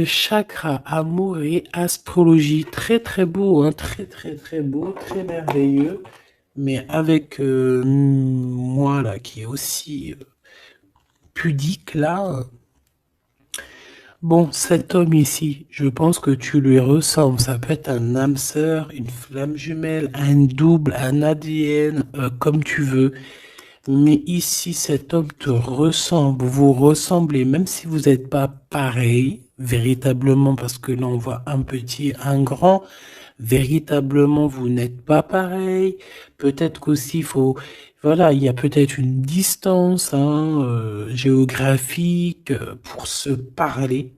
Chakra, amour et astrologie, très très beau, hein, très beau, très merveilleux, mais avec moi là qui est aussi pudique là. Bon, cet homme ici, je pense que tu lui ressembles. Ça peut être un âme sœur, une flamme jumelle, un double, un ADN, comme tu veux. Mais ici, cet homme te ressemble, vous ressemblez, même si vous n'êtes pas pareil, véritablement, parce que là on voit un petit, un grand, véritablement vous n'êtes pas pareil. Peut-être qu'aussi faut, voilà, il y a peut-être une distance géographique pour se parler,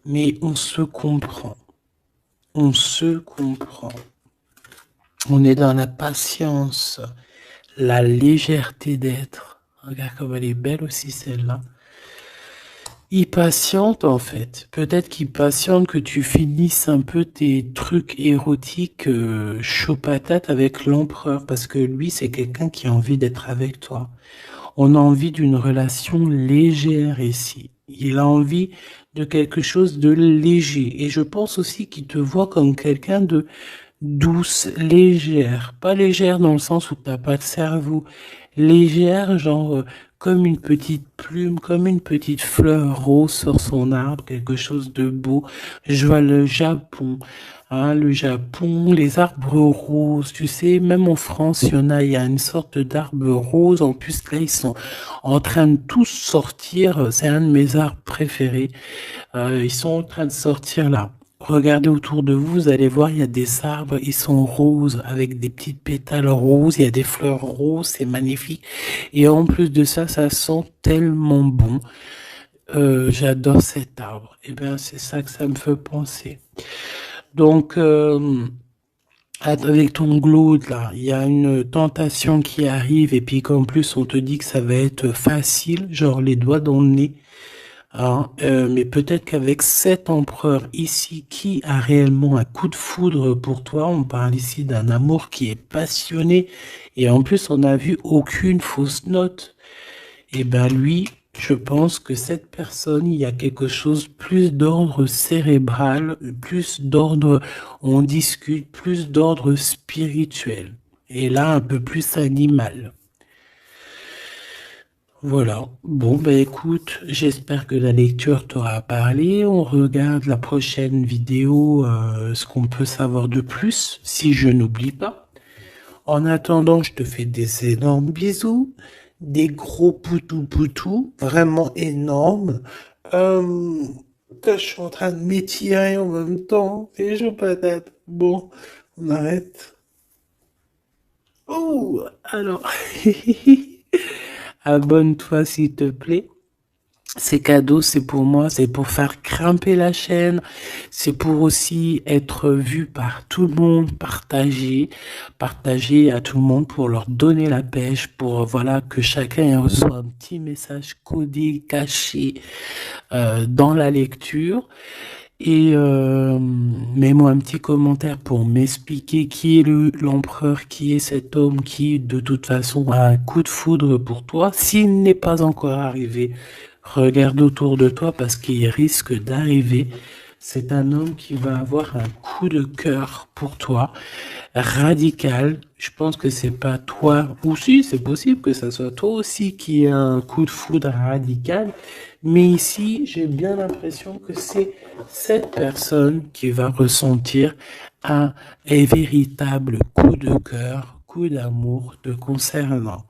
mais on se comprend. On se comprend. On est dans la patience, la légèreté d'être. Regarde comme elle est belle aussi celle-là. Il patiente en fait. Peut-être qu'il patiente que tu finisses un peu tes trucs érotiques chaud patate avec l'empereur, parce que lui c'est quelqu'un qui a envie d'être avec toi. On a envie d'une relation légère ici. Il a envie de quelque chose de léger. Et je pense aussi qu'il te voit comme quelqu'un de douce, légère. Pas légère dans le sens où t'as pas de cerveau. Légère, genre comme une petite plume, comme une petite fleur rose sur son arbre, quelque chose de beau. Je vois le Japon. Hein, le Japon, les arbres roses, tu sais, même en France, il y a une sorte d'arbre rose. En plus, là, ils sont en train de tous sortir. C'est un de mes arbres préférés. Ils sont en train de sortir là. Regardez autour de vous, vous allez voir, il y a des arbres, ils sont roses, avec des petites pétales roses, il y a des fleurs roses, c'est magnifique. Et en plus de ça, ça sent tellement bon. J'adore cet arbre. Et bien, c'est ça que ça me fait penser. Donc, avec ton glaude là, il y a une tentation qui arrive et puis qu'en plus on te dit que ça va être facile, genre les doigts dans le nez. Hein, mais peut-être qu'avec cet empereur ici qui a réellement un coup de foudre pour toi, on parle ici d'un amour qui est passionné et en plus on n'a vu aucune fausse note. Et ben lui, je pense que cette personne, il y a quelque chose plus d'ordre cérébral, plus d'ordre, on discute, plus d'ordre spirituel. Et là, un peu plus animal. Voilà. Bon, bah écoute, j'espère que la lecture t'aura parlé. On regarde la prochaine vidéo, ce qu'on peut savoir de plus, si je n'oublie pas. En attendant, je te fais des énormes bisous, des gros poutous, vraiment énormes. Je suis en train de m'étirer en même temps, c'est chaud patate. Bon, on arrête. Oh, alors, abonne-toi s'il te plaît. Ces cadeaux, c'est pour moi, c'est pour faire grimper la chaîne, c'est pour aussi être vu par tout le monde, partager à tout le monde pour leur donner la pêche, pour voilà que chacun reçoit un petit message codé, caché dans la lecture. Et mets-moi un petit commentaire pour m'expliquer qui est l'empereur, qui est cet homme qui, de toute façon, a un coup de foudre pour toi. S'il n'est pas encore arrivé, regarde autour de toi parce qu'il risque d'arriver. C'est un homme qui va avoir un coup de cœur pour toi, radical. Je pense que c'est pas toi, ou si, c'est possible que ça soit toi aussi qui ait un coup de foudre radical. Mais ici, j'ai bien l'impression que c'est cette personne qui va ressentir un véritable coup de cœur, coup d'amour te concernant.